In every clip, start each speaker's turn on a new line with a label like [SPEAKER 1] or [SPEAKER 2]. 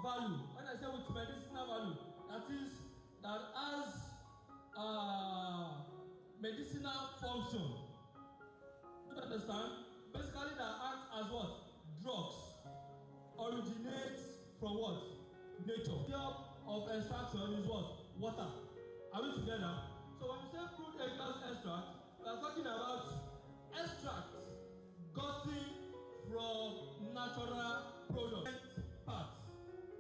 [SPEAKER 1] value. When I say with medicinal value, that is, that has medicinal function. Do you understand? Basically, that acts as what? Drugs. Originates from what? Nature. The of extraction is what? Water. Are we together? So when we say crude aqueous extract, we are talking about extract gotten from natural products. Parts.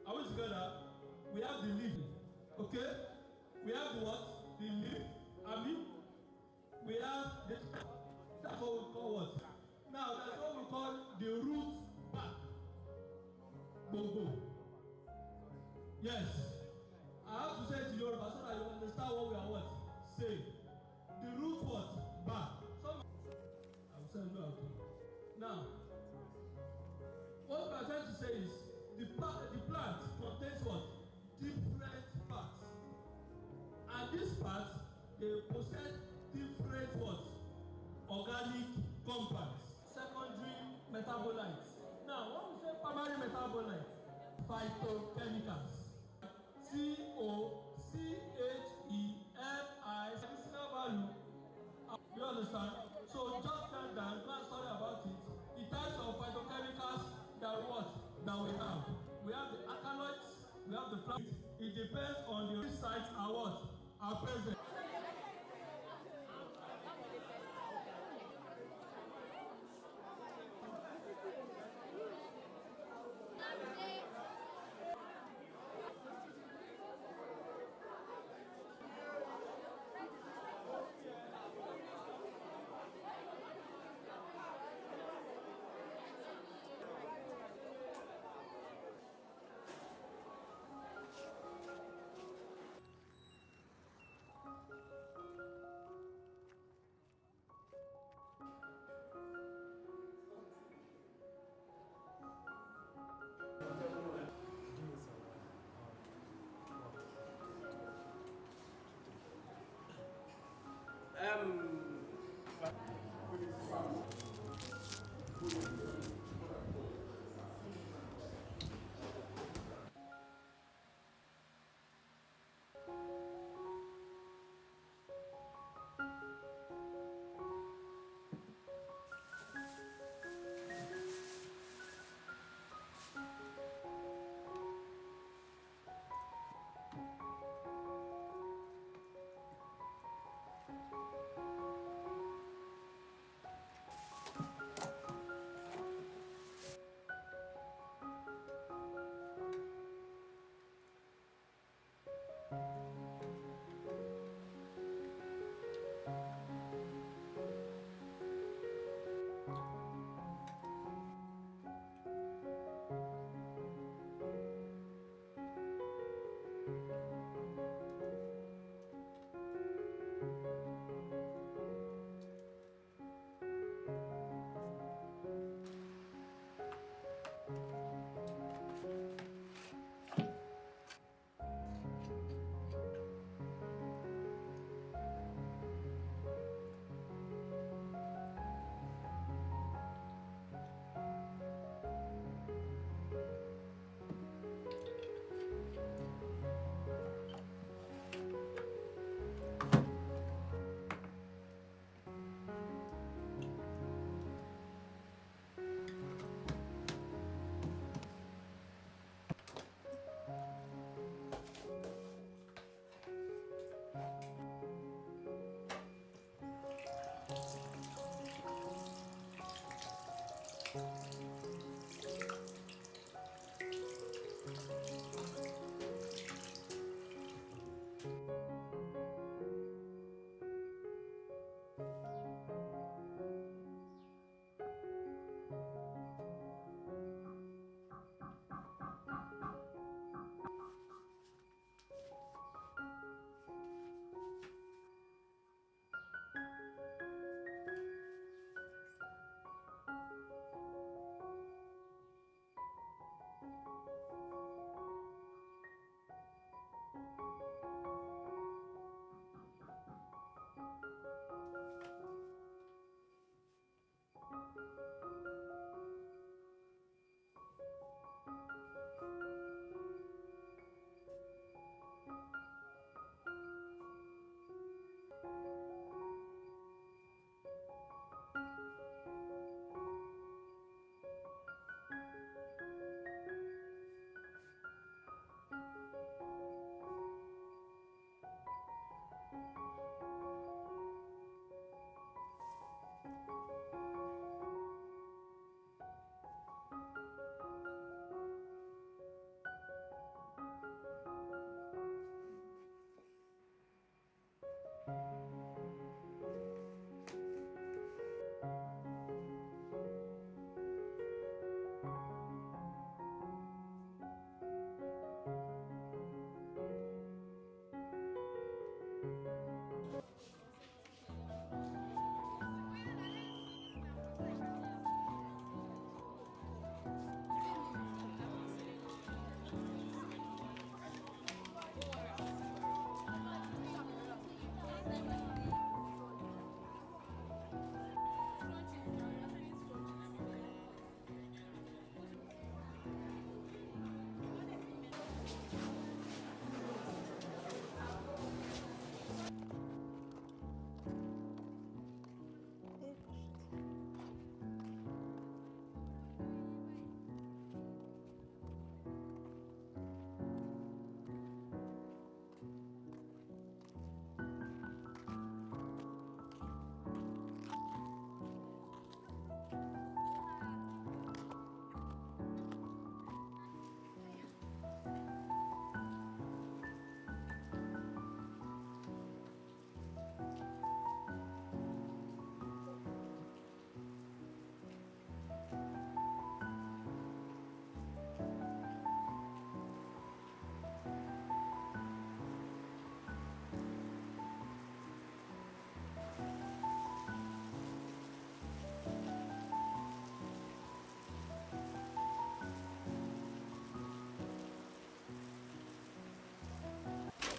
[SPEAKER 1] Are we together? We have the leaf. Okay? We have the what? The leaf. We have the. That's what we call what? Now that's what we call the root part. Bobo. Yes. I have to say it to Yoruba so that you understand what we are what? Saying. The root what? Back. So I will send you out. Now, what we are trying to say is the plant contains what? Different parts. And these parts, they possess different what? Organic compounds. Secondary metabolites. Now, when we say primary metabolites, phytochemicals. COCHEMI, medicinal value. You understand? So just tell them, not sorry about it. The types of phytochemicals that what? That we have. We have the alkaloids, we have the plants. It depends on the sites are what? Are present.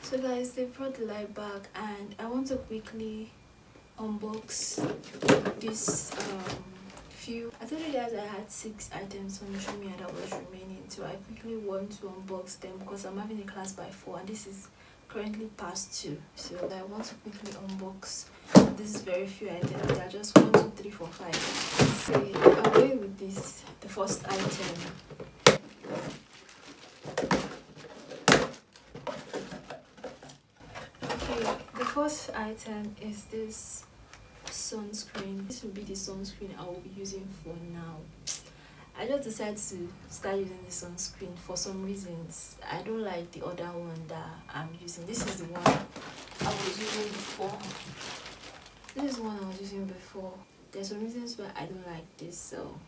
[SPEAKER 2] So guys, they brought the light back and I want to quickly unbox this few. I told you guys I had 6 items from Jumia that was remaining, so I quickly want to unbox them because I'm having a class by 4 and this is currently past 2, so I want to quickly unbox. This is very few items. They are just 1, 2, 3, 4, 5. So I'm going with this, the first item. The first item is this sunscreen. This will be the sunscreen I will be using for now. I just decided to start using the sunscreen for some reasons. I don't like the other one that I'm using. This is the one I was using before. This is the one I was using before. There's some reasons why I don't like this, so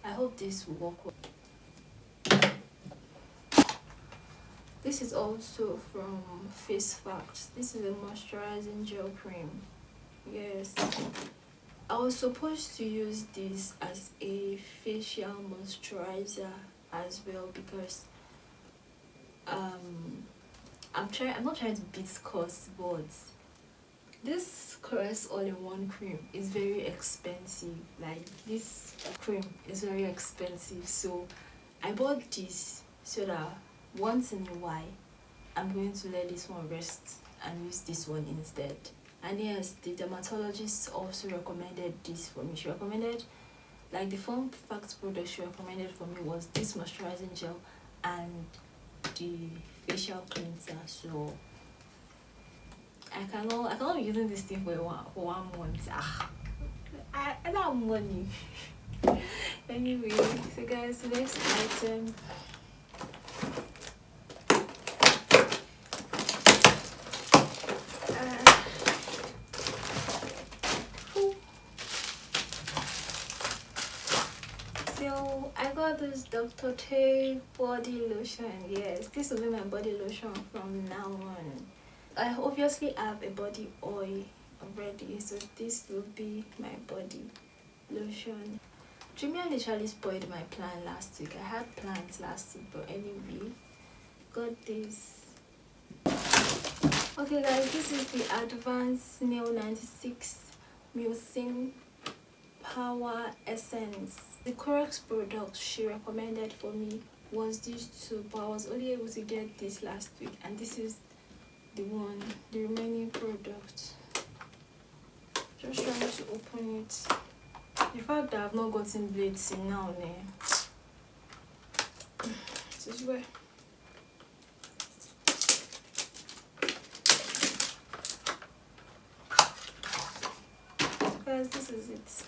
[SPEAKER 2] I hope this will work well. This is also from FAQs. This is a moisturizing gel cream. Yes, I was supposed to use this as a facial moisturizer as well because I'm not trying to beat cost, but this Caress all-in-one cream is very expensive. Like, this cream is very expensive, so I bought this so that once in a while I'm going to let this one rest and use this one instead. And yes, the dermatologist also recommended this for me. She recommended, like, the fun fact product she recommended for me was this moisturizing gel and the facial cleanser. So I cannot be using this thing for 1 month. I don't have money. Anyway, so guys, the next item. So I got this Dr. Tay body lotion. Yes, this will be my body lotion from now on. I obviously have a body oil already, so this will be my body lotion. Jumia literally spoiled my plan last week. I had plans last week, but anyway, got this. Okay guys, this is the Advanced Nail 96 Mucin Power Essence. The correct product she recommended for me was these two, but I was only able to get this last week, and this is the remaining product. Just trying to open it. The fact that I've not gotten blades in now, this is where. Guys, this is it.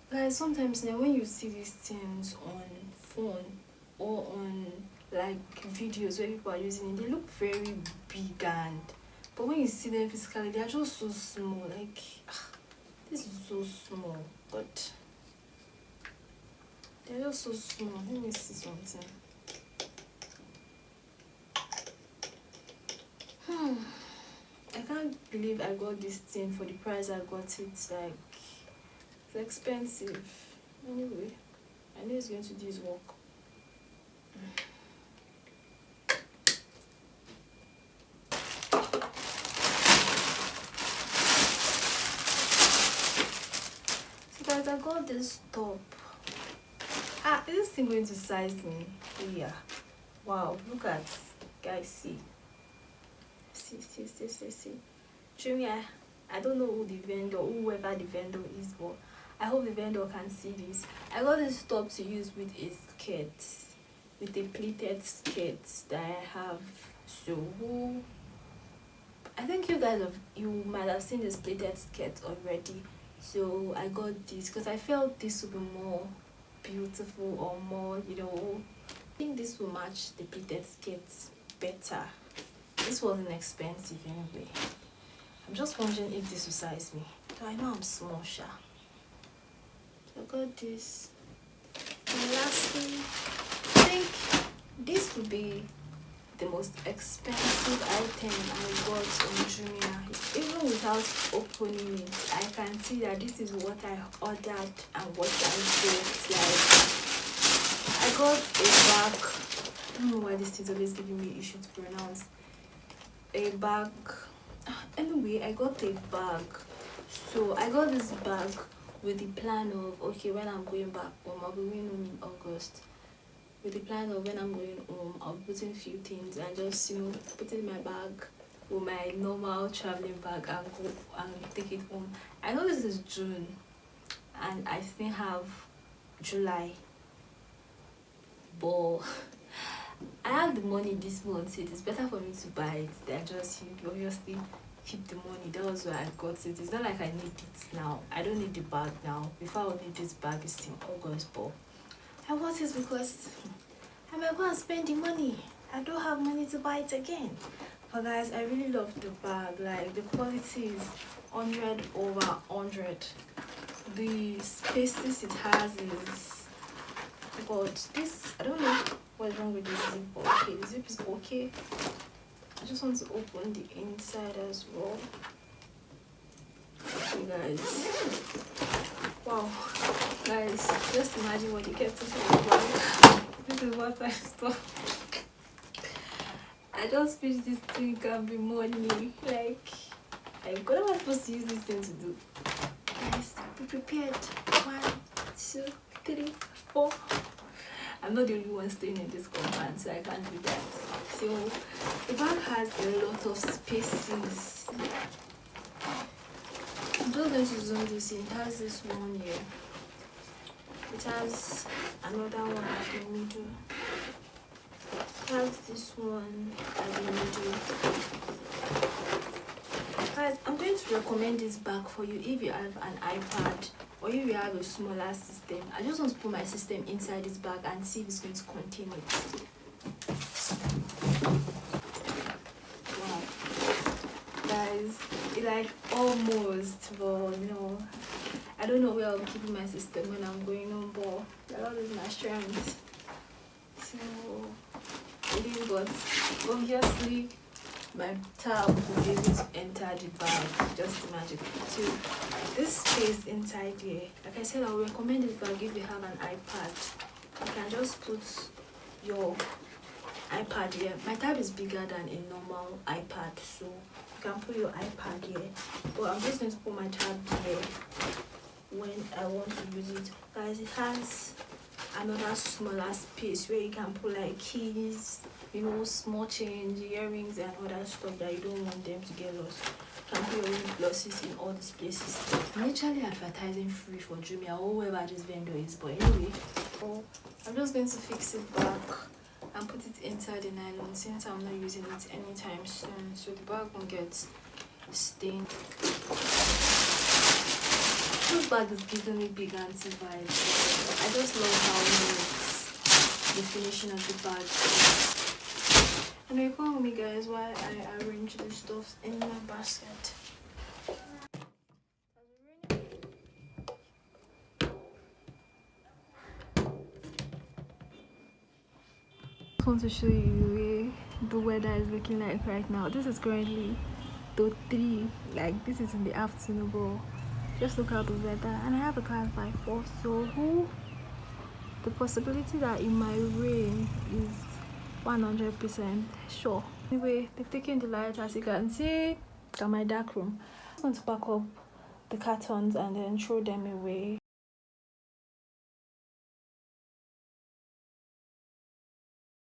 [SPEAKER 2] Guys, sometimes now when you see these things on phone or on like videos where people are using it, they look very big, but when you see them physically, they are just so small. Like, this is so small, but they're just so small. Let me see something. I can't believe I got this thing for the price I got it. Like, it's expensive. Anyway, I know it's going to do its work. So guys, I got this top. Is this thing going to size me? Yeah. Wow, look at, guys, see. Jumia, I don't know whoever the vendor is, but I hope the vendor can see this. I got this top to use with a skirt, with a pleated skirt that I have. So I think you might have seen this pleated skirt already. So I got this because I felt this would be more beautiful or more, I think this will match the pleated skirt better. This wasn't expensive anyway. I'm just wondering if this will size me. I know I'm small, sha. So I got this. And lastly, I think this will be the most expensive item I got on Jumia. Even without opening it, I can see that this is what I ordered and what I bought. Like, I got a bag. I don't know why this is always giving me issue to pronounce. a bag. Anyway, I got a bag. So I got this bag with the plan of, okay, when I'm going back home, I'll be going home in August. With the plan of when I'm going home, I'll be putting a few things and just, you know, put it in my bag with my normal traveling bag and go and take it home. I know this is June and I still have July, but I have the money this month, so it is better for me to buy it than just, you know, obviously keep the money. That was why I got it. It's not like I need it now. I don't need the bag now. Before I would need this bag, it's in August, but I want it because I might go and spend the money. I don't have money to buy it again. But guys, I really love the bag. Like, the quality is 100 over 100. The spaces it has is, but this, I don't know what's wrong with this zip, but okay, the zip is okay. I just want to open the inside as well. Okay guys, wow guys, just imagine what you get to say. This is what I stole. I just wish this thing can be money. Like what am I supposed to use this thing to do? Guys, be prepared. 1, 2, 3, 4. I'm not the only one staying in this compound, so I can't do that. So the bag has a lot of spaces. I'm just going to zoom this in. It has this one here. It has another one at the middle. It has this one at the middle. Guys, I'm going to recommend this bag for you if you have an iPad or if you have a smaller system. I just want to put my system inside this bag and see if it's going to contain it. Wow. Guys, it like almost, but you know, I don't know where I'll be keeping my system when I'm going on, but that is my strength. So it is, but obviously my tab will be able to enter the bag. Just imagine. So this space inside here, like I said, I would recommend this bag if you have an iPad. You can just put your iPad here. My tab is bigger than a normal iPad, so you can put your iPad here. But I'm just going to put my tab here when I want to use it. Guys, it has another smaller space where you can put like keys, you know, small change, earrings and other stuff that you don't want them to get lost. You can put your lip glosses in all these places. I'm literally advertising free for Jumia or whoever this vendor is, but anyway, so I'm just going to fix it back and put it inside the nylon since I'm not using it anytime soon, so the bag won't get stained. This bag is giving me big auntie vibes. I just love how neat the finishing of the bag is. And you come with me guys while I arrange the stuff in my basket. I just want to show you the weather is looking like right now. This is currently to 3, like this is in the afternoon, bro. Just look at the weather, and I have a class by 4, so the possibility that it might rain is 100% sure. Anyway, they've taken the light, as you can see, at my dark room. I'm going to pack up the cartons and then throw them away.